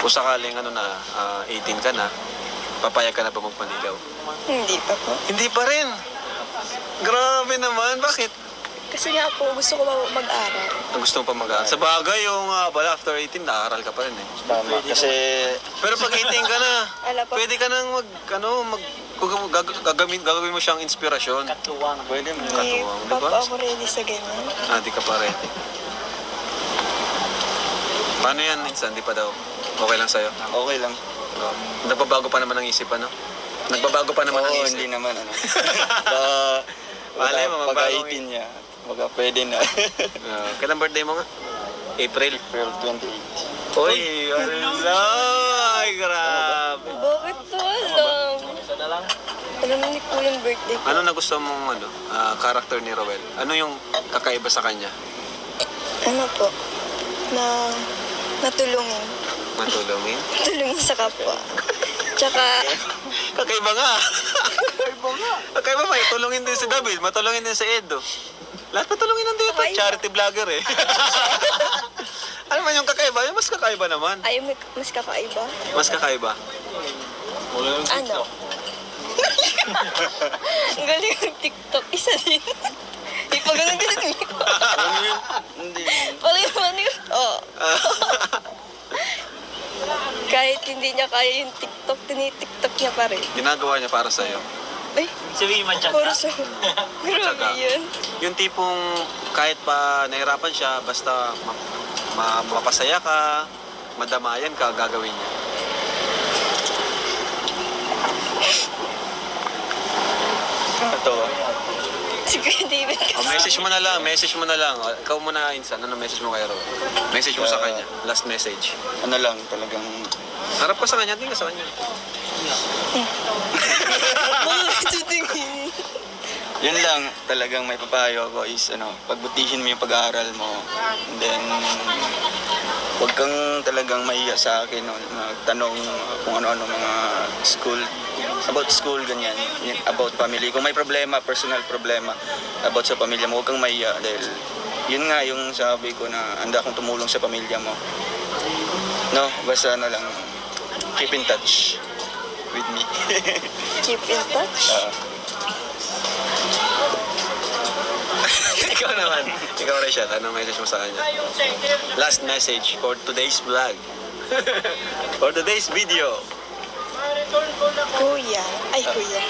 Kung sakaling 18 ka na, papayag ka na ba magpanligaw? Hindi pa po. Hindi pa rin. Grabe naman. Bakit? Kasi nga po, gusto ko mag-aral. Gusto mo pa mag-aaral? Sa bagay, yung after 18, naaral ka pa rin eh. Tama. Kasi, Pero pag 18 ka na, Ala pa. pwede ka nang gagawin mo siyang inspirasyon. pwede mo. Hindi katuwang, pa diba? po ako ready sa ganyan. Di ka pa ready. Paano yan, Insan? Di pa daw. Okay lang sa'yo? Okay lang. Nagbabago pa naman ang isip, ano? Nagbabago pa naman ang Oo, isip. hindi naman Malay mo, magbago pag-18 niya, pwede na. Kailan birthday mo nga? April. April 28. Uy, ay, grabe. Bakit to alam? Alam ni po yung birthday ko. Ano nagustuhan mong character ni Roel? Ano yung kakaiba sa kanya? Ano po? Na natulungin. Matulungin? Tulungin sa kapwa. Tsaka, Kakaiba nga. Kakaiba ba? Tulungin din si David, matulungin din si Edo. Lahat matulungin nandito. Kakaiba. Charity vlogger eh. Ano man yung kakaiba? Yung mas kakaiba naman. ay, mas kakaiba. Mas kakaiba. Ano? Ang galing ng TikTok. Isa din. Di pa ganun-ganun eh. Ano yun? Hindi. Wala yung ano yun. Oo. Kahit hindi niya kaya yung TikTok, tinitiktok niya pa rin. Ginagawa niya para sa'yo. Ay, Sabihin man siya. puro sa... Grabe Tsaga. yun. Yung tipong kahit pa nahirapan siya, basta mapasaya ka, madamayan ka, gagawin niya. Ito. Si Kuya David kasi. Message mo na lang, message mo na lang. Ikaw muna, Insan, ano message mo kay Ro? Message mo sa kanya, last message. Ano lang, talagang Harap ka sa kanya, tingin ka sa kanya. Bakit tingin? yun lang, talagang may papayo ako is pagbutihin mo yung pag-aaral mo. And then, huwag kang talagang mahiya sa akin, magtanong kung ano-ano mga about school, ganyan, about family. Kung may problema, personal problema about sa pamilya mo, huwag kang mahiya dahil yun nga yung sabi ko na handa akong tumulong sa pamilya mo. No, basta lang, keep in touch with me. Keep in touch? Ikaw naman, ikaw Rachel, anong message mo sa kanya? Last message for today's vlog. For today's video. Kuya. Ay, kuya.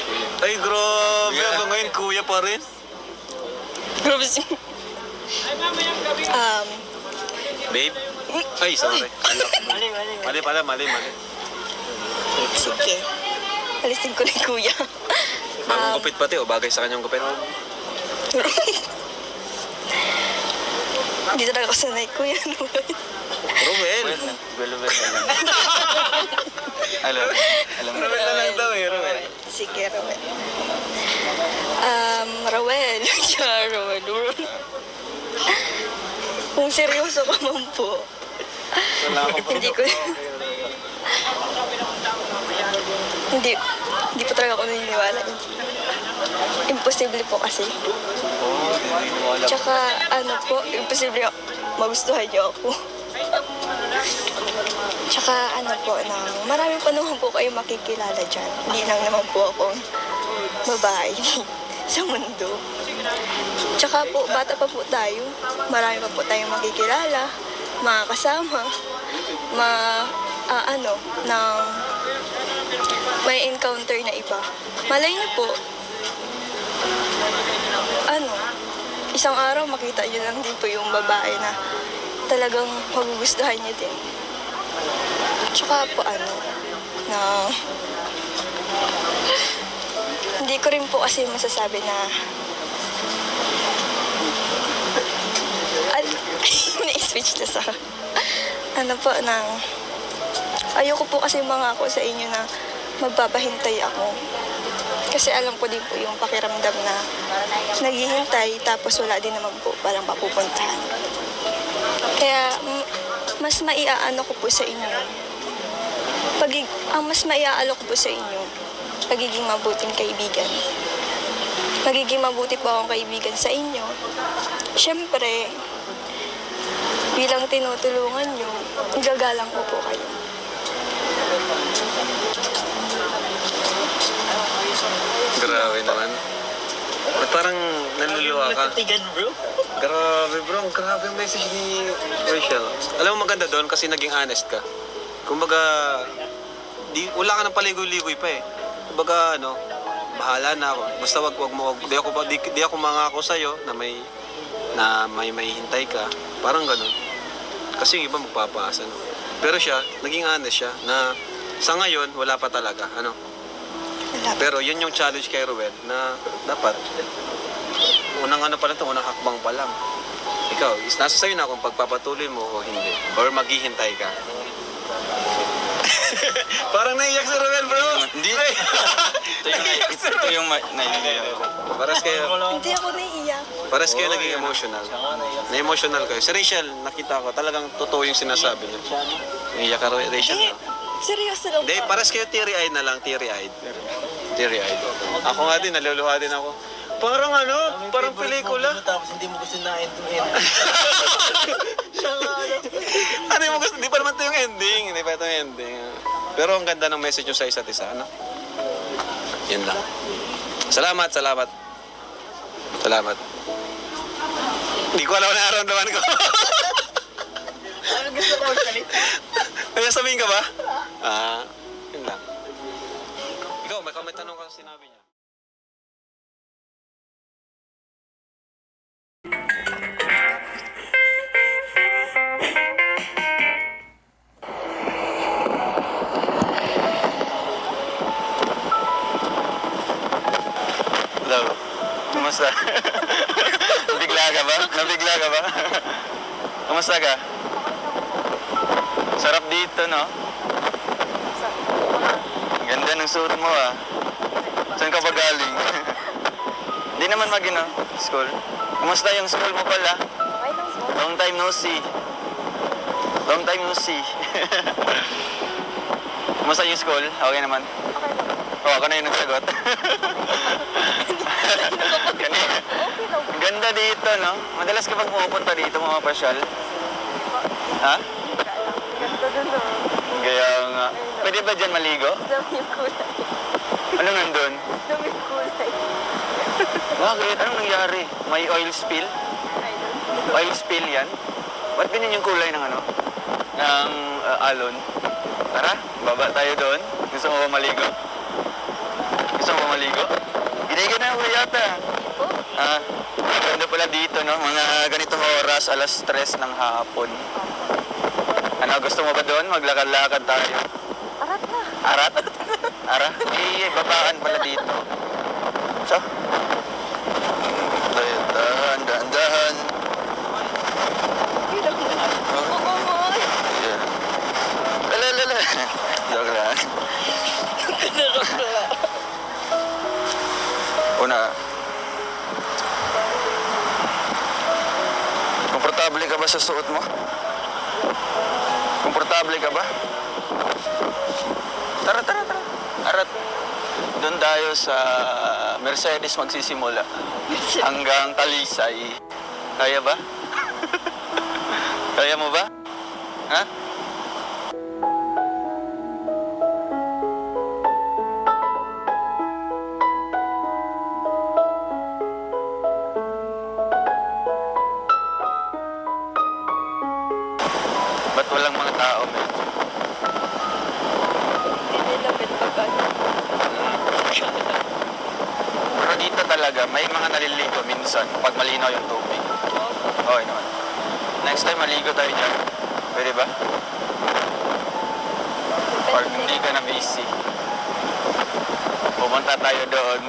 Ay, grabe. Yeah. Hanggang ngayon, kuya pa rin. Grabe si... Babe? Ay, sorry. Mali. Mali pala, mali. Sige. Alisin ko na yung kuya. Bagong gupit pati, o bagay sa kanyang gupit. Hindi talaga ako sanay, kuya. Romel. Well na lang. Alam mo. Romel na lang daw eh, Romel. Sige, Rowel. Rowel. Siya, Rowel. Kung seryoso ka man po, hindi ko... Hindi po talaga ako naniniwala. Imposible po kasi. Tsaka imposible magustuhan niyo ako. Tsaka maraming pa naman po kayo makikilala dyan. Hindi lang naman po akong babae sa mundo. Tsaka po, bata pa po tayo. Marami pa po tayong makikilala, mga kasama, may encounter na iba. Malay niyo po, isang araw makita niyo lang din po yung babae na talagang magugustuhan niyo din. Tsaka po hindi ko rin po kasi masasabi na na-speechless ako. Ayoko po kasi mangako sa inyo na magpapahintay ako. Kasi alam ko din po yung pakiramdam na naghihintay tapos wala din naman po parang mapupuntahan. Kaya mas maiaano ko po sa inyo. Mas maiaalo ko po sa inyo pagiging mabuting kaibigan. Magiging mabuti po akong kaibigan sa inyo. Siyempre, bilang tinutulungan nyo, gagalang ko po kayo. Grabe naman. Ba't parang naluluha ka? Nagtitigan, bro. Grabe bro, ang grabe ang message ni Rachel. Alam mo maganda doon kasi naging honest ka. Kumbaga, wala ka ng paligoy-ligoy pa eh. Kumbaga ano, bahala na ako. Basta di ako mangako sa'yo na may hintay ka. Parang ganun. Kasi yung iba magpapaasa, no? Pero siya, naging honest siya na sa ngayon, wala pa talaga, ano? Wala. Pero yun yung challenge kay Ruel na dapat, unang ano pa lang ito, unang hakbang pa lang. Ikaw, nasa sa'yo na kung pagpapatuloy mo o hindi. Or maghihintay ka. Parang naiyak si Ruel, bro! Hindi. Ay. Ito yung naiindihan ko. Paras kayo, Hindi ako naiiyak. paras kayo naging emotional. Na-emotional kayo. Si Rachel, nakita ko, talagang totoo yung sinasabi niya. Naiyak ka, Rachel. Eh, No? seryoso lang Hindi, po. paras kayo teary-eyed na lang, teary-eyed. Teary-eyed. Ako nga din, naluluha din ako. Parang ano, parang pelikula. Tapos hindi mo gusto na end to end. Siya nga, ano. Ano yung gusto? Hindi pa naman ito yung ending. Hindi pa ito yung ending. Pero ang ganda ng message nyo sa isa't isa, ano? Yan lang. Salamat, salamat. Salamat. Hindi ko alam na nararamdaman ko. Ano gusto ko salita? Kaya sabihin ka ba? Yun lang. Ikaw, may tanong ka sa sinabi niya. Hello. Kumusta? Nabigla ka ba? Nabigla ka ba? Kumusta ka? Sarap dito, no? Ang ganda ng suot mo, ah. Saan ka ba galing? Di naman school. Kumusta yung school mo pala? Long time no see. Long time no see. Kumusta yung school? Okay naman? Oo, ako na yung nagsagot. Kanina. Ang ganda dito, no? Madalas ka bang pumupunta dito, mga pasyal? Ha? Kaya nga. Pwede ba dyan maligo? Dami yung kulay. Ano nandun? Dami yung kulay. Bakit? Anong nangyari? May oil spill? Oil spill yan? Ba't ganyan yung kulay ng ano? Ng alon? Tara, baba tayo doon. Gusto mo ba maligo? Gusto mo ba maligo? Giniginaw ka yata. Ah, ganda pala dito, no? Mga ganitong oras, alas 3 ng hapon. Ano, gusto mo ba doon? Maglakad-lakad tayo. Arat na. Arat? Ara? Babaan pala dito. So? Dahan, dahan. Oo, moy. Yeah. Lala. Joke lang. Una. Komportable ka ba sa suot mo? Komportable ka ba? Tara. Arat. Doon tayo sa Mercedes magsisimula. Hanggang Talisay. Kaya ba? Kaya mo ba? Ha? Ba't walang mga tao, men? Hindi nilapit agad. Pero dito talaga, may mga naliligo minsan pag malinaw yung tubig. Okay naman. Next time, maligo tayo dyan. Pwede ba? Or hindi ka na busy. Pupunta tayo doon.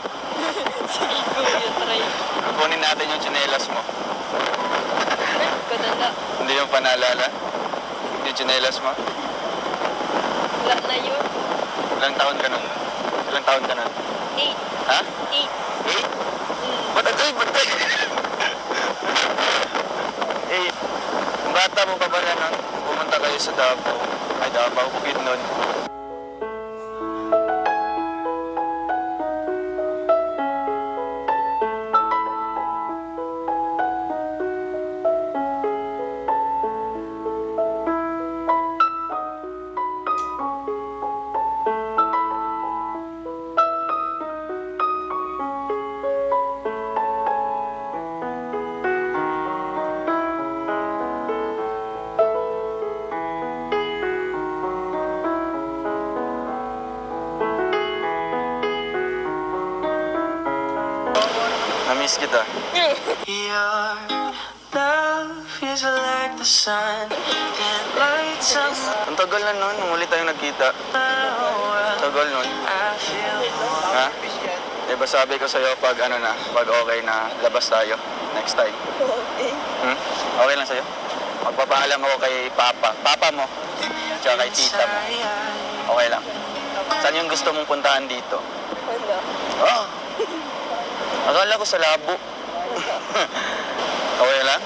Sige, kuya, try. Kukunin natin yung tsinelas mo. Kadala. Hindi yung panalala. Yung tsinelas mo. Wala na yun. Ilang taon ka nun? Ilang taon ka nun? 8. Ha? 8. 8? Batagay! Eh, kung bata mo pa pala nun, pumunta kayo sa Davao. Ay, Davao, Bukid nun. Nami-miss kita. Your love is like the sun that lights up Ang tagal na nun, nung ulit tayong nagkita. my world. Tagal nun. I feel Ha? Diba sabi ko sa'yo pag ano na, pag okay na, labas tayo. Next time. Okay. Hmm? Okay lang sa'yo? Magpapaalam ako kay Papa. Papa mo. Tsaka kay tita mo. tired. Okay lang. Saan yung gusto mong puntahan dito? Wala. Oh! Akala ko sa labo. Okay lang?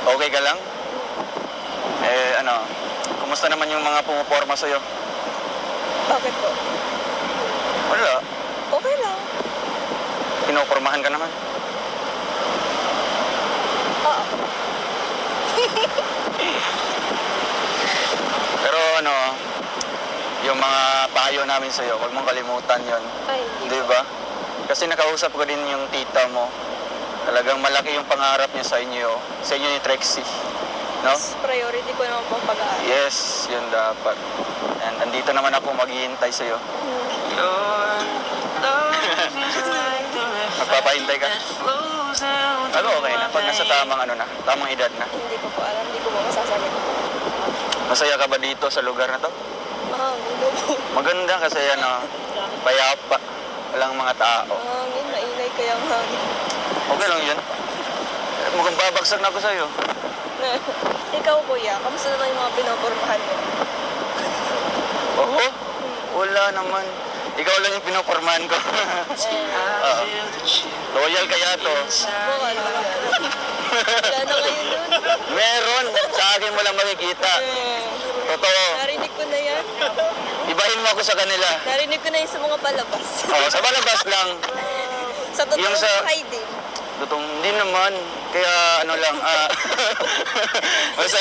Okay ka lang? Eh, ano, kumusta naman yung mga pumuporma sa'yo? Bakit po? Wala. Okay lang. Pinopormahan ka naman. Oo. Pero ano, yung mga payo namin sa'yo, huwag mong kalimutan yon, Ay, di ba? Kasi nakausap ko din yung tita mo. Talagang malaki yung pangarap niya sa inyo ni Trexie. No? Priority ko naman pong pag-aaral. Yes, yun dapat. And andito naman ako maghihintay sa'yo. Your love is like the river Magpapahintay ka? that flows down Ano, okay na. Pag nasa tamang ano na, tamang edad na. Hindi ko po alam, hindi ko po masasabi. Masaya ka ba dito sa lugar na to? Mahangin po. Maganda kasi ano, payapa. Walang mga tao. Mahangin, maingay kaya ang hangin. Okay lang yun. Mukhang babagsak na ako sa'yo. Ikaw kuya, kamusta naman yung mga pinopormahan mo? Oo? Wala naman. Ikaw lang yung pinopormahan ko. I feel the chill Loyal kaya to. Baka naman. Wala na ngayon nun. Meron. Sa akin mo lang makikita. Totoo. Narinig ko na yan. Ibahin mo ako sa kanila. Narinig ko na yun sa mga palabas. Oo, sa balabas lang. Sa totoo Yung sa- buhay din. Totoo, hindi naman. Kaya ano lang, basta,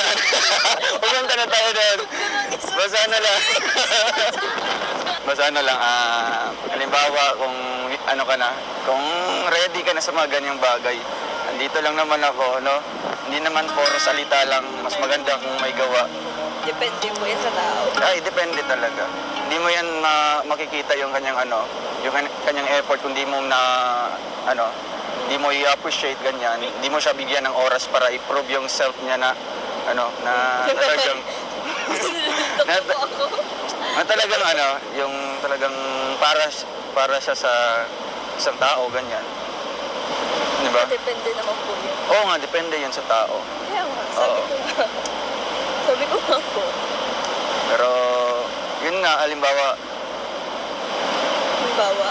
pumunta na tayo doon. Basta ano lang. Basta ano lang, halimbawa kung ano ka na, kung ready ka na sa mga ganyang bagay, andito lang naman ako, no? Hindi naman puro salita lang, mas maganda kung may gawa. Depende po yan sa tao. Ay, depende talaga. Hindi mo yan makikita yung kanyang ano, yung kanyang effort kung di mo na, ano, hindi mo i-appreciate ganyan, hindi mo siya bigyan ng oras para i-prove yung self niya na, ano, na talagang, na, na talagang ano, yung talagang para siya sa isang tao, ganyan. Di ba? Depende naman po yun. Oo nga, depende yun sa tao. Kaya nga, sabi Oo. ko nga. Sabi ko nga po. Pero, yun nga, halimbawa,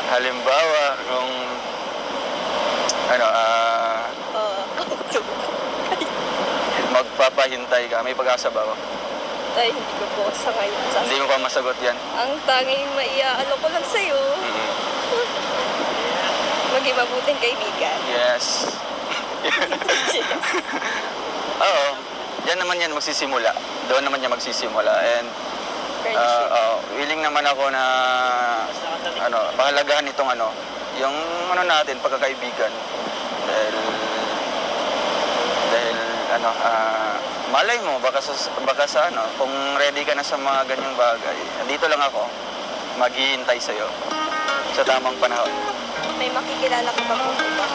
Halimbawa, kung, ano, magpapahintay ka, may pag-asa ba ako? ay hindi ko po sa ngayon. Hindi mo pa masagot yan. Ang tanging maiaalok ko lang sa'yo, Mhm. maging mabuting kaibigan. Yes. Oo. Yan naman yan magsisimula. Doon naman yan magsisimula. And Friendship. willing naman ako na ano, pahalagahan itong ano, yung ano natin, pagkakaibigan. Dahil ano, malay mo, baka sa ano, kung ready ka na sa mga ganyang bagay, dito lang ako, maghihintay sa'yo sa tamang panahon. May makikilala ka ba po iba?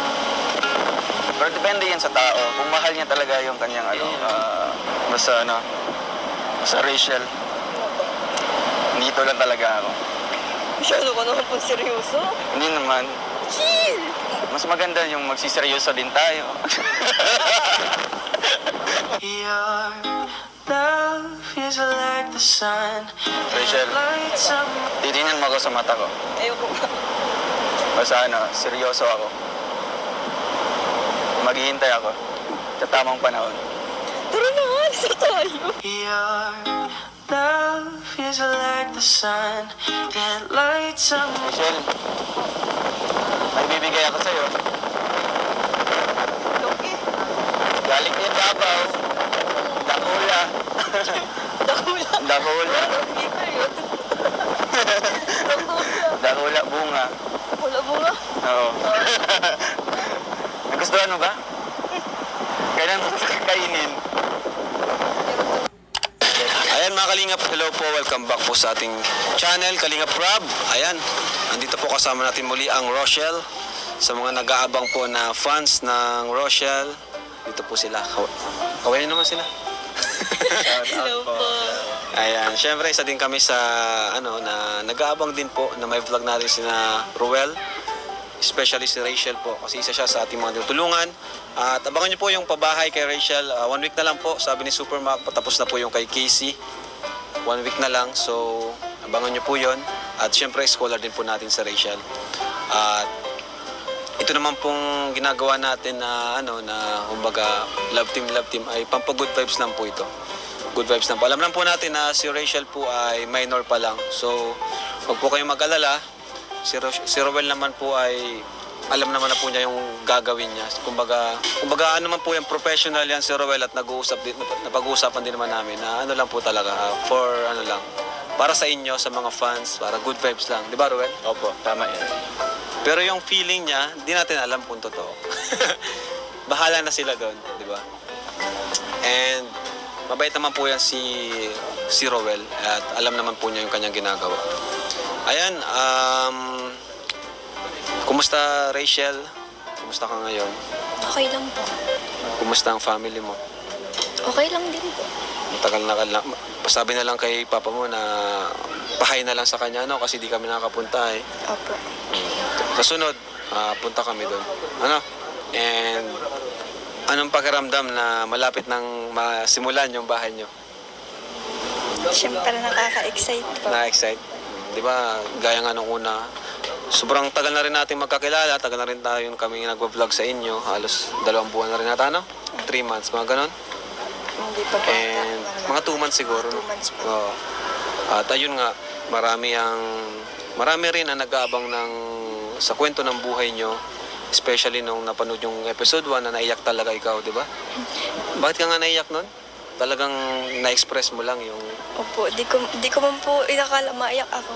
Pero depende yan sa tao. Kung mahal niya talaga yung kanyang ano, basta ano, basta Rachel, dito lang talaga ako. Masyado ka naman po seryoso. Hindi naman. Chill! Mas maganda yung magsiseryoso din tayo. Your love is like the sun Rachel, that lights up titingnan mo ako sa mata ko. Ayoko nga. Basta ano, seryoso ako. Maghihintay ako sa tamang panahon. Tara na nga, isa tayo. Your love is like the sun that lights up Rachel, may bibigay ako sa'yo. Okay. Galing din Davao. Dakula. Dakula. Dakula. Hindi ko yun. Dakula. Dakula bunga. Wala bunga. Oo. Nagustuhan mo ba? Kailan mo kainin? Ayan mga Kalingap, hello po, welcome back po sa ating channel, Kalingap Rob. Ayan, nandito po kasama natin muli ang Rochelle Sa mga nag-aabang po na fans ng Rochelle, dito po sila. Kaway naman sila. Hello po. Ayan, syempre isa din kami sa na nag-aabang din po na may vlog natin sina Ruel, especially si Rachel po kasi isa siya sa ating mga tutulungan. At abangan niyo po yung pabahay kay Rachel. 1 week na lang po, sabi ni Supermac, patapos na po yung kay Casey. 1 week na lang, so abangan niyo po yon. At syempre scholar din po natin sa Rachel. At ito naman pong ginagawa natin na kumbaga love team ay pampa-good vibes lang po ito. Good vibes lang po. Alam lang po natin na si Rachel po ay minor pa lang. So, wag po kayong mag-alala. Si Rowel naman po ay alam naman na po niya yung gagawin niya. Kumbaga ano man po yung professional yan si Rowel at napag-uusapan din naman namin na lang po talaga para sa inyo, sa mga fans, para good vibes lang. Di ba, Rowel? Opo, tama yan. Pero yung feeling niya, di natin alam kung totoo. Bahala na sila doon, di ba? And mabait naman po yan si Rowel at alam naman po niya yung kanyang ginagawa. Ayan, kumusta Rachel? Kumusta ka ngayon? Okay lang po. Kumusta ang family mo? Okay lang din po. Matagal na pasabi na lang kay papa mo na pahay na lang sa kanya kasi di kami nakakapunta eh. Opo. Sa sunod, punta kami doon. And anong pakiramdam na malapit nang masimulan yung bahay nyo? Siyempre nakaka-excite po. Na-excite? Di ba, gaya nga nung una, sobrang tagal na rin natin magkakilala, tagal na rin tayo kami nagwa-vlog sa inyo, halos 2 buwan na rin nata, 3 months, mga ganon. Hindi pa po. And mga 2 months siguro. 2 months po. Oo. At ayun nga, marami rin ang nag-aabang sa kwento ng buhay nyo, especially nung napanood yung episode 1 na naiyak talaga ikaw, di ba? Bakit ka nga naiyak nun? Talagang na-express mo lang yung... Opo, di ko man po inakala maiyak ako.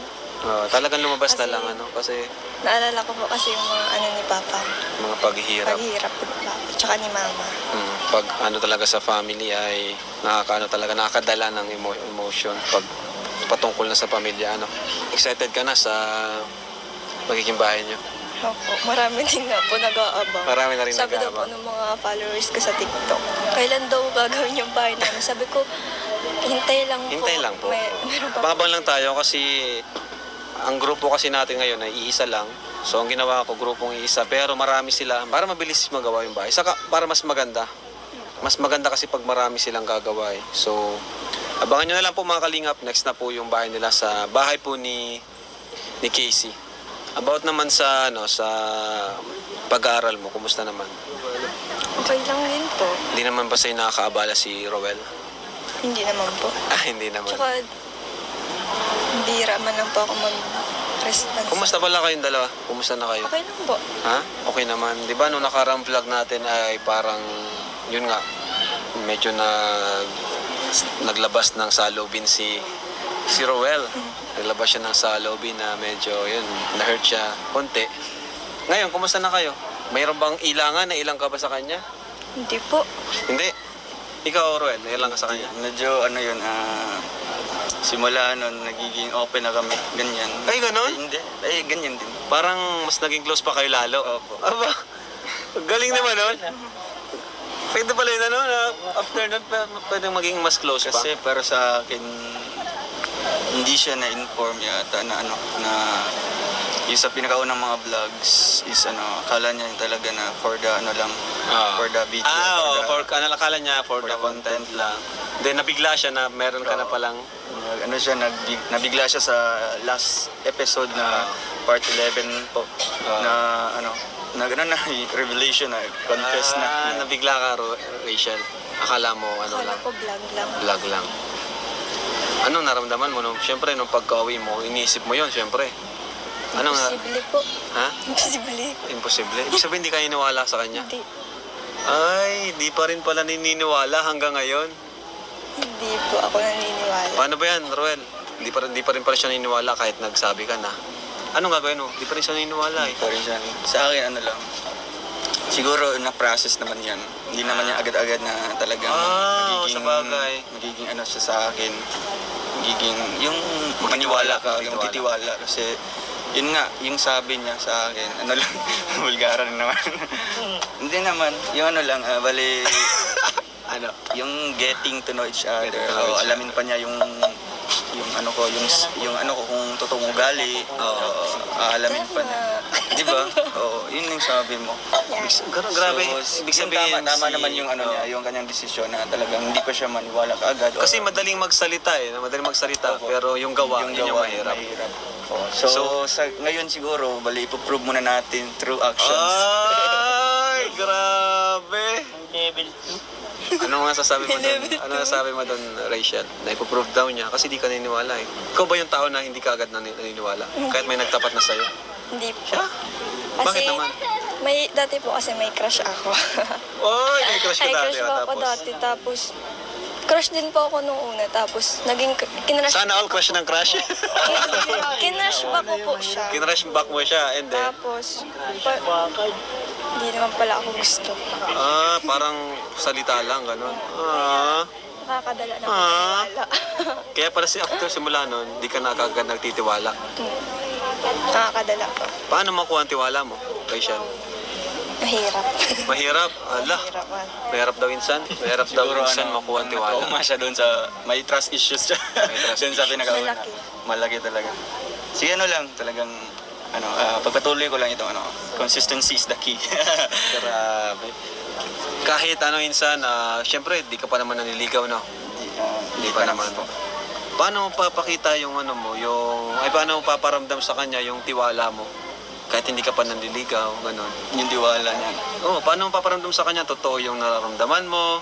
Talagang lumabas na Kasi- lang, kasi Naalala ko po kasi yung mga ni Papa. mga paghihirap. Paghihirap po ni Papa, tsaka ni Mama. Pag talaga sa family ay nakakadala ng emotion pag patungkol na sa pamilya, Excited ka na sa magiging bahay nyo? Opo, marami din nga po nag-aabang. Marami na rin Sabi daw po nag-aabang. ng mga followers ko sa TikTok, kailan daw gagawin yung bahay namin? Sabi ko, hintay lang po. Hintay lang po. Meron pa po. Babang lang tayo kasi ang grupo kasi natin ngayon ay iisa lang. So ang ginawa ko, grupong iisa. Pero marami sila para mabilis magawa yung bahay. Saka para mas maganda. Mas maganda kasi pag marami silang gagawa eh. So abangan nyo na lang po mga kalingap. Next na po yung bahay nila sa bahay po ni Casey. About naman sa pag-aaral mo, kumusta naman? Okay lang din po. Hindi naman ba sa'yo nakakaabala si Rowel? Hindi naman po. Hindi naman. Tsaka, hindi raman lang po ako mag-response. Kumusta pala kayong dalawa? Kumusta na kayo? Okay lang po. Ha? Okay naman. Di ba nung nakarang vlog natin ay parang, yun nga, medyo naglabas ng salobin si Rowel. Naglabas siya ng salobin na medyo, yun, na-hurt siya konti. Ngayon, kumusta na kayo? Mayroon bang ilangan? Nailang ka ba sa kanya? Hindi po. Hindi. Ikaw, Rowel, nailang ka sa kanya? Medyo simula nagiging open na kami, ganyan. Ay, ganon? Hindi, ganyan din. Parang mas naging close pa kayo lalo. Opo. Aba, galing naman nun. Pwede pala yun, na after nun, pwede maging mas close pa. Kasi para sa akin, hindi siya na-inform yata na yung sa pinakaunang mga vlogs is akala niya talaga na for the for the video. Akala niya for the content lang. Then nabigla siya na meron ka na palang... Nabigla siya sa last episode na part 11 po na revelation na confess na. Nabigla ka, Rachel. Akala mo Akala lang, ko vlog lang. vlog lang. Anong naramdaman mo? Siyempre, nung pagka-uwi mo, iniisip mo yun, siyempre. Ano nga? Imposible po. Ha? Imposible. Imposible. Ibig sabihin, hindi ka iniwala sa kanya? Hindi. Ay, di pa rin pala naniniwala hanggang ngayon. Hindi po ako naniniwala. Paano ba yan, Roel? Di pa rin pala siya naniniwala kahit nagsabi ka na. Anong gagawin mo? Di pa rin siya naniniwala eh. Pa rin siya. Sa akin lang. Siguro na-process naman yan. Hindi naman yan agad-agad na talagang sa bagay. magiging siya sa akin. Magiging, yung maniwala ka, yung titiwala. Kasi yun nga, yung sabi niya sa akin, ano lang, bulgaran naman. Hindi naman, yung ano lang, bali, Ano? yung getting to know each other. Getting to know Oo, each alamin pa niya yung ano ko, yung ano ko kung totoong ugali. Oo, alamin pa niya. Di ba? Oo, yun yung sabi mo. Grabe. So, Ibig yung sabihin, tama naman yung ano niya, yung kanyang desisyon na talagang hindi pa siya maniwala kaagad. Kasi madaling magsalita eh. Madaling magsalita. Opo. Pero yung gawa, yun yung mahirap. Oo. So, ngayon siguro, bali, ipoprove muna natin through actions. Ay, grabe. Level Ano nga sasabi mo doon? Ano sasabi mo doon, Rachel? Na ipoprove daw niya kasi di ka naniniwala eh. Ikaw ba yung tao na hindi ka agad naniniwala? Kahit may nagtapat na sa'yo? Hindi po. Siya? Kasi, Bakit naman? dati po kasi may crush ako. Oy, may crush ka May dati. crush po ako dati. Tapos, crush din po ako nung una. Tapos, naging, kinrush, Sana all crush ng crush. kinrush ba ko po siya. Kinrush back mo siya and then, Tapos, hindi naman pala ako gusto. parang salita lang, gano'n. Nakakadala na Ah. pagkakala. Kaya pala si after simula nun, di ka na kagad nagtitiwala. Nakakadala po. Paano makuha ang tiwala mo, Rachel? Mahirap. Mahirap. Ala, Mahirap man. mahirap daw insan. Mahirap daw insan makuha ang tiwala. Nakauma siya doon sa, may trust issues siya. May trust Doon sa pinakauna. Malaki. Malaki talaga. Sige, ano lang, talagang, pagpatuloy ko lang ito, consistency is the key. Grabe. Kahit ano insan, syempre, di ka pa naman naniligaw, no? Hindi pa naman po. Paano mo papakita yung ano mo, paano mo paparamdam sa kanya yung tiwala mo? Kahit hindi ka pa nanliligaw, gano'n. Yung tiwala niya. Oo, paano mo paparamdam sa kanya? Totoo yung nararamdaman mo,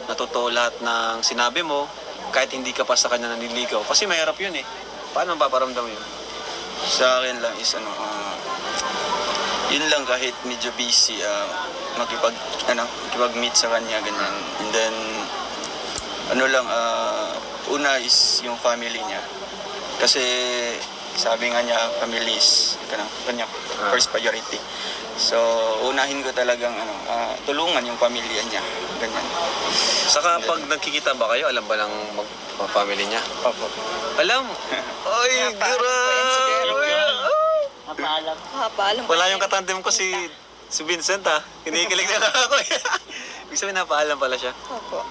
na totoo lahat ng sinabi mo, kahit hindi ka pa sa kanya nanliligaw. Kasi mahirap yun eh. Paano mo paparamdam yun? Sa akin lang is yun lang kahit medyo busy, makipag-meet sa kanya, ganyan. And then, una is yung family niya. Kasi, sabi nga niya, family is kanya first priority. So, unahin ko talagang tulungan yung pamilya niya, ganyan. Saka pag nagkikita ba kayo, alam ba ng family niya? Opo. Alam? Ay, grabe! Mapaalam. Paalam. Wala yung katandem ko si Vincent Kinikilig na lang ako eh. Ibig sabihin napaalam pala siya. Opo.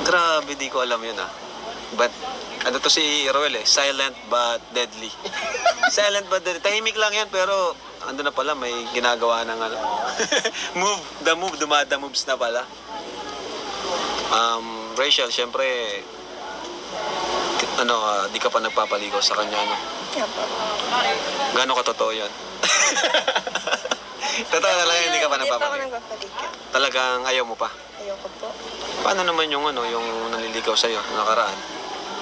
Grabe, di ko alam yun But, ano to si Roel silent but deadly. Silent but deadly. Tahimik lang yan pero ando na pala, may ginagawa ng dumada moves na pala. Rachel, syempre, di ka pa nagpapaligaw sa kanya, no? Opo. Gano'n ka totoo yun? Totoo talaga, hindi ka pa Hindi pa ako nagpapaligaw. nagpapaligaw. Talagang ayaw mo pa. Ayoko po. Paano naman yung nanliligaw sa'yo, nakaraan,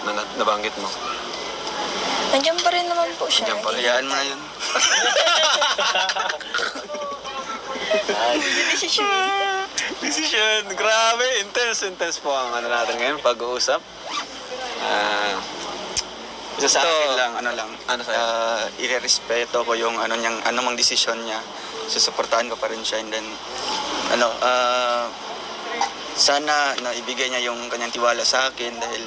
na nabanggit mo? Nandiyan pa rin naman po siya. Nandiyan pa rin. Hayaan mo na yun. Decision! Grabe! Intense po ang natin ngayon, pag-uusap. Isa sa Ito, akin lang, ano sa'yo? irerespeto ko yung anumang desisyon niya. Susuportahan ko pa rin siya and then, sana na ibigay niya yung kanyang tiwala sa akin dahil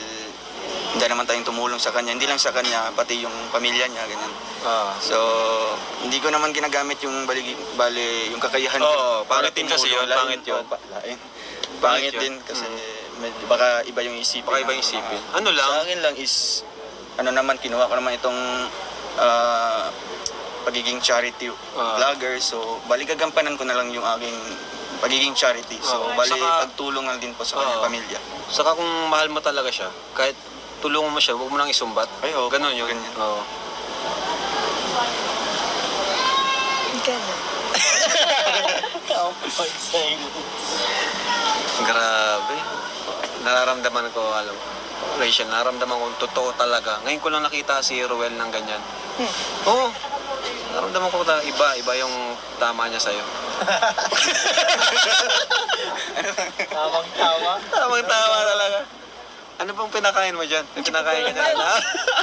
hindi naman tayong tumulong sa kanya. Hindi lang sa kanya, pati yung pamilya niya, ganyan. So, hindi ko naman ginagamit yung yung kakayahan Oo, ko para pangit din kasi tumulong. yun, pangit yun. Pangit yun. din kasi baka iba yung isipin. Baka iba yung isipin. Ano lang? Sa akin lang is, kinuha ko naman itong pagiging charity vlogger. So, gagampanan ko na lang yung aking pagiging charity. So, pagtulong na din po sa kanyang pamilya. Saka kung mahal mo talaga siya, kahit tulungan mo siya, huwag mo nang isumbat. Ay, oo. Ganon yun. Ganyan. Oo. Ganun. Grabe. Nararamdaman ko, Rachel, nararamdaman ko totoo talaga. Ngayon ko lang nakita si Ruel ng ganyan. Oo. Nararamdaman ko iba yung tama niya sa'yo. Tawang-tawa. Tamang-tama talaga. Ano bang pinakain mo dyan? May pinakain ka dyan?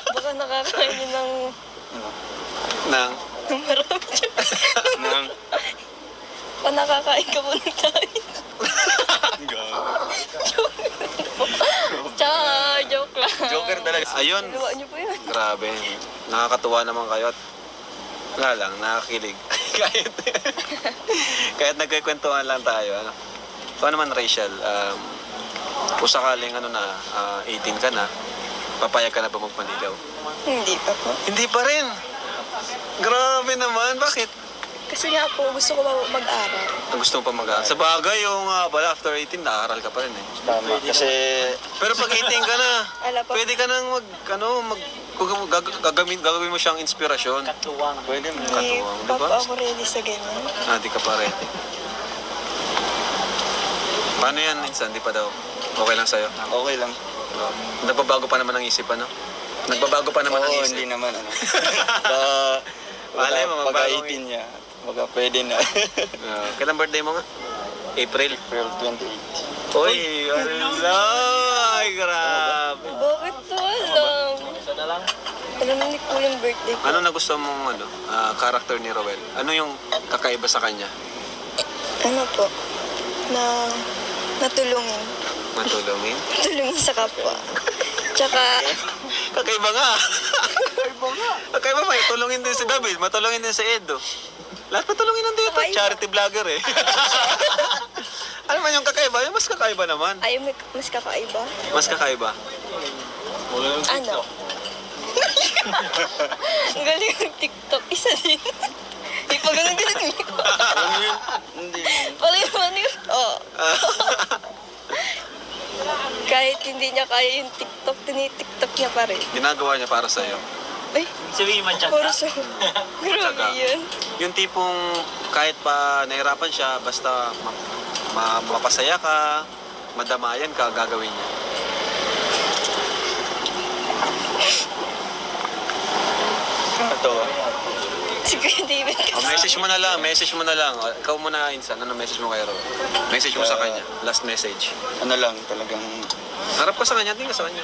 Baka nakakain yun ng Nang? marami. Nang, Baka nakakain ka mo ng tayo. Tsaka, joke lang. Joker talaga. Ayun. Gawa niyo po yun. Grabe. Nakakatuwa naman kayo. At Wala lang, nakakilig. kahit, kahit nagkikwentuhan lang tayo. Ano? Ikaw naman, Rachel, kung sakaling 18 ka na, papayag ka na ba magpanligaw? Hindi pa po. Hindi pa rin. Grabe naman, bakit? Kasi nga po, gusto ko mag-aral. Ang gusto mo pa mag-aaral? Sa bagay, yung pala after 18, naaral ka pa rin eh. Tama. Kasi, Pero pag 18 ka na, Ala pa. pwede ka nang gagawin mo siyang inspirasyon. pwede mo. Hindi Katuwang, pa diba? po ako ready sa ganyan. Di ka pa rin. Paano yan, minsan? Di pa daw. Okay lang sa'yo? Okay lang. Nagbabago pa naman ang isip, ano? Nagbabago pa naman ang Oo, isip. hindi naman ano. Malay mo, pag magbago 18 niya, baka pwede na. Kailan birthday mo nga? April. April 28. Uy, ala! Ay, grabe. Bakit to alam? Alam ni po yung birthday ko. Ano nagustuhan mong character ni Roel? Ano yung kakaiba sa kanya? Ano po? Na natulungin. Matulungin? Natulungin sa kapwa. Tsaka, Kakaiba nga. Kakaiba pa, tulungin din si David, matulungin din si Edo. Lahat matulungin nandito, Kakaiba. charity vlogger eh. Ano man yung kakaiba? Yung mas kakaiba naman. ayaw mas kakaiba. Mas kakaiba. Ano? Ang galing ng TikTok. Isa din. Ipagano'n ko. Hindi. Pala yun. Oo. Kahit hindi niya kaya yung TikTok, tinitiktok niya pa rin. Ginagawa niya para sa'yo. Ay, puro sa... Grabe yun. Yung tipong kahit pa nahirapan siya, basta mapasaya ka, madamayan ka, gagawin niya. Ito. Si Kuya David kasi. Message mo na lang, message mo na lang. Ikaw muna, Insan, ano message mo kay Ro? Message mo sa kanya, last message. Ano lang, talagang Harap ka sa kanya, tingin ka sa kanya.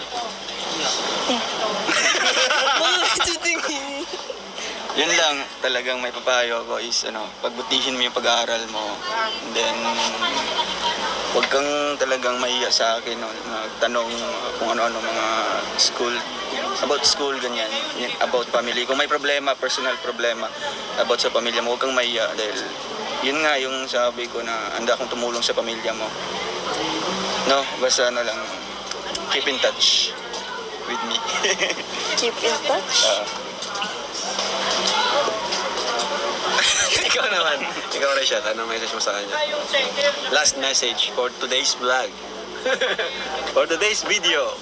Bakit titingin? yun lang, talagang may papayo ako is pagbutihin mo yung pag-aaral mo. And then, huwag kang talagang mahiya sa akin, magtanong kung ano-ano mga about school, ganyan, about family. Kung may problema, personal problema about sa pamilya mo, huwag kang mahiya dahil yun nga yung sabi ko na handa akong tumulong sa pamilya mo. No, basta lang, keep in touch with me. Keep in touch. Ikaw naman, ikaw Rachel, anong message mo sa kanya? Last message for today's vlog. For today's video.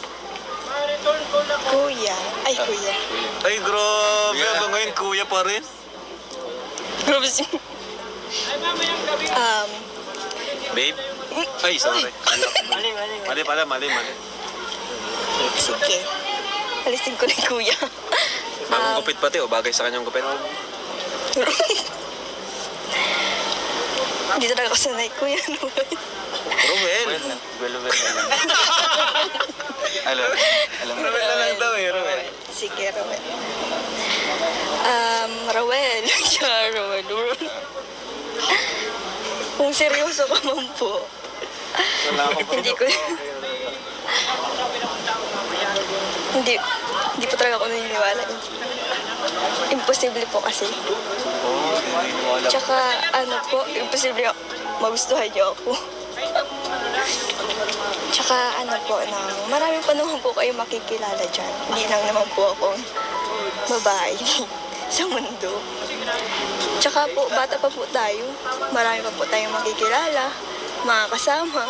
Kuya. Ay, kuya. Ay, grabe. Hanggang ngayon, kuya pa rin. Grabe si... Babe? Ay, sorry. Mali pala, mali. Sige. Alisin ko na yung kuya. Bagong gupit pati, bagay sa kanyang gupit. Hindi talaga ako sanay, kuya. Romel. Well na lang. Alam mo. Romel na lang daw eh, Romel. Sige, Rowel. Rowel. Siya, Rowel. Kung seryoso ka man po, hindi ko... Hindi po talaga ako naniniwala. Imposible po kasi. Tsaka imposible magustuhan niyo ako. Tsaka marami pa naman po kayo makikilala dyan. Hindi lang naman po akong babae sa mundo. Tsaka po, bata pa po tayo. Marami pa po tayong makikilala, mga kasama,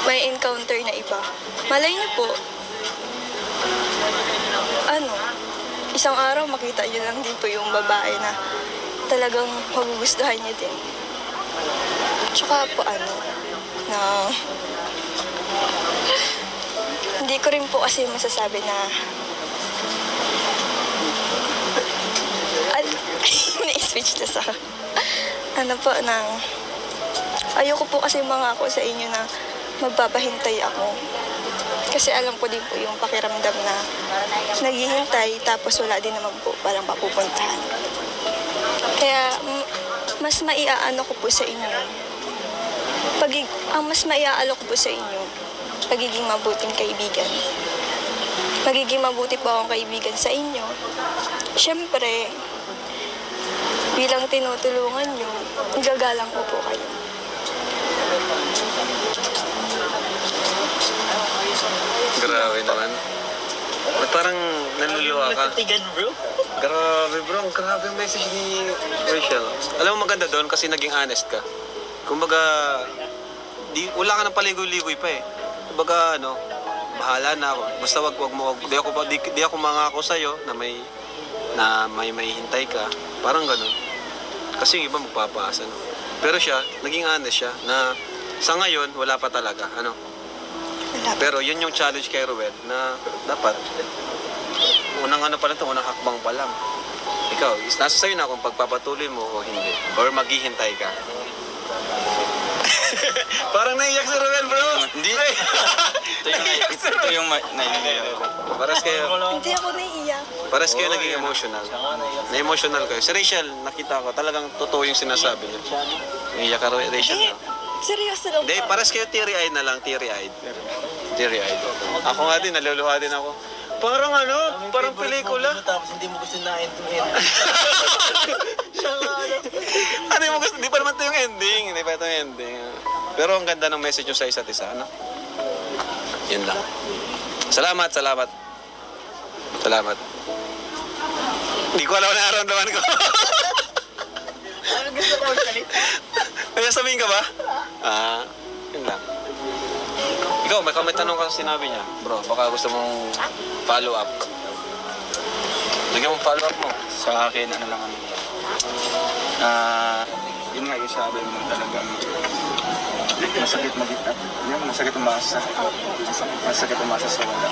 may encounter na iba. Malay niyo po, isang araw makita niyo lang din po yung babae na talagang magugustuhan niyo din. Tsaka po hindi ko rin po kasi masasabi na na-speechless ako. Ayoko po kasi mangako sa inyo na magpapahintay ako. Kasi alam ko din po yung pakiramdam na naghihintay tapos wala din naman po parang papupuntahan. Kaya mas maiaano ko po sa inyo. Mas maiaalo ko po sa inyo pagiging mabuting kaibigan. magiging mabuti po akong kaibigan sa inyo. Siyempre, bilang tinutulungan nyo, gagalang ko po kayo. Grabe naman. Ba't parang naluluha ka? bro. Grabe bro, ang grabe yung message ni Rachel. Alam mo maganda doon kasi naging honest ka. Kumbaga, wala ka ng paligoy-ligoy pa eh. Kumbaga ano, bahala na ako. Basta di ako mangako sa'yo na may hintay ka. Parang ganun. Kasi yung iba magpapaasa. No? Pero siya, naging honest siya na sa ngayon, wala pa talaga. Ano? Wala po. Pero yun yung challenge kay Ruel na dapat unang ano pa lang ito, unang hakbang pa lang. Ikaw, nasa sa'yo na kung pagpapatuloy mo o hindi. Or maghihintay ka. Parang naiyak si Ruel, bro. Hindi. Ay. Ito yung naiiyak. Paras kayo. Hindi ako naiiyak. Paras kayo naging emotional. Na-emotional kayo. Si Rachel, nakita ko, talagang totoo yung sinasabi niya. Naiyak ka, Rachel. Eh, No? seryoso lang Hindi, po. paras kayo teary-eyed na lang, teary-eyed. Teary-eyed. Ako nga din, naluluha din ako. Parang ano, parang pelikula. Tapos hindi mo gusto na end-to-end. Ano yung gusto? Di pa naman ito yung ending. Di pa ito yung ending. Pero ang ganda ng message nyo sa isa't isa, ano? Yun lang. Salamat. Hindi ko alam na nararamdaman ko. Ano gusto ko ulit? May sabihin ka ba? Yun lang. Ikaw, may tanong ka sa sinabi niya. Bro, baka gusto mong follow up. Bigyan mong follow up mo. Sa akin, ano lang yun nga yung sabi mo talagang masakit mag-itap. Yun, masakit umasa. Masakit umasa sa wala.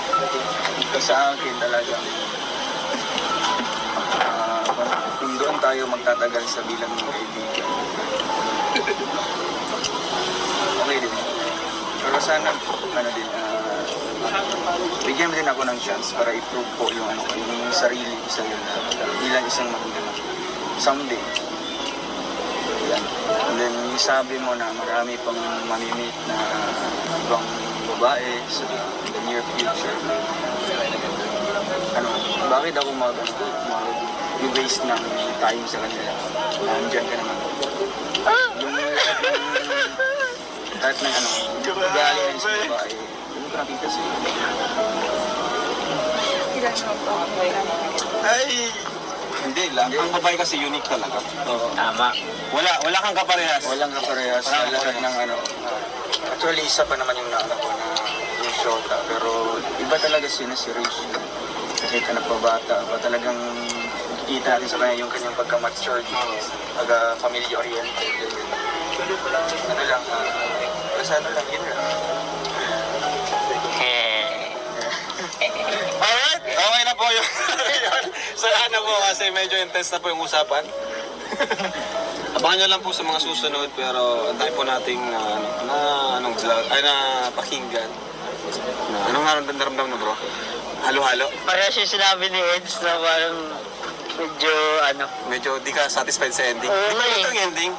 Sa akin talagang kung doon tayo magtatagal sa bilang ng kaibigan, okay din. Pero sana, bigyan mo din ako ng chance para i-prove po yung sarili ko sa'yo na bilang isang magulang. Someday. Yan. And then, yung sabi mo na marami pang mamimit na ibang babae sa the near future. Bakit ako mag-waste ng time sa kanila? Nandyan ka naman. Yung lahat ng ugali ng isang babae, yung nakita sa'yo. Ilan na po. Ay! Hindi lang. Ang babae kasi unique talaga. Oo. Tama. Wala kang kaparehas. Walang kaparehas sa lahat ng actually, isa pa naman yung naanak ko na yung Shota. Pero iba talaga si Rachel. Kahit anak pa bata, talagang kita natin sa kanya yung kanyang pagka-matured, pagka-family-oriented. Ano lang, sana lang, yun lang. Alright, okay na po yun. Saan na po kasi medyo intense na po yung usapan. Abangan nyo lang po sa mga susunod pero antay po nating pakinggan. Anong naramdam na bro? Halo-halo? Parehas yung sinabi ni Eds na parang medyo Medyo di ka satisfied sa ending. Oo, Di pa eh. ito ang ending.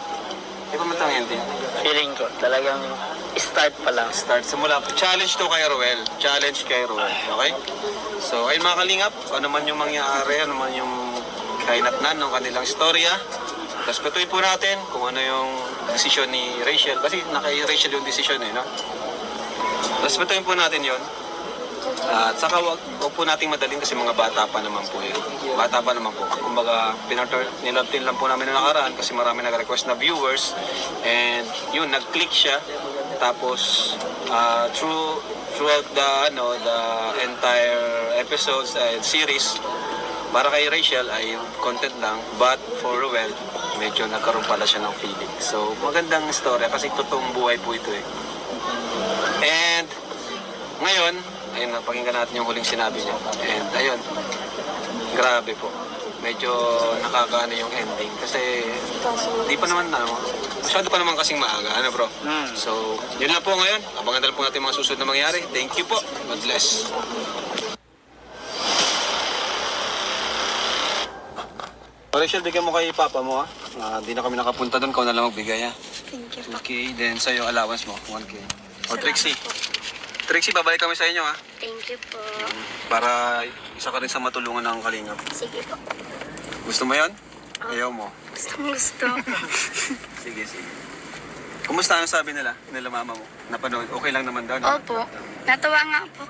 Di pa ito ang ending. feeling ko talagang start pa lang. Start simula. Challenge to kay Roel. Challenge kay Roel. Okay? So, ayun mga kalingap, ano man yung mangyari, ano man yung kainatnan ng kanilang istorya. Tapos patuloy po natin kung ano yung desisyon ni Rachel. Kasi kay Rachel yung desisyon eh, no? Tapos patuloy po natin yon. At saka wag po nating madaling kasi mga bata pa naman po yun. Bata pa naman po. Kumbaga, nilabtin lang po namin na nakaraan kasi marami nag-request na viewers. And yun, nag-click siya. Tapos, throughout the entire episodes and series, para kay Rachel ay content lang. But for Ruel, medyo nagkaroon pala siya ng feeling. So, magandang istorya kasi totoong buhay po ito eh. And, ngayon, ayun, pakinggan natin yung huling sinabi niya. And ayun, grabe po. Medyo nakakaano yung ending. Kasi, di pa naman masyado pa naman kasing maaga. Ano bro? So, yun lang po ngayon. Abangan na lang po natin mga susunod na mangyari. Thank you po. God bless. Rachel, bigyan mo kay Papa mo ha. Di na kami nakapunta doon. Kau na lang magbigay ha. Thank you po. Okay, then sa'yo allowance mo, 1K. O Trixie. Trixie, babalik kami sa inyo ha. Thank you po. Para isa ka rin sa matulungan ng Kalingap. Sige po. Gusto mo yan? Ayaw mo? Gusto. Sige, sige. Kumusta? Ano sabi nila? Nila mama mo? Napanood? Okay lang naman daw. no? Opo. Natuwa nga po.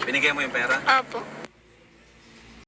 Binigay mo yung pera? Opo.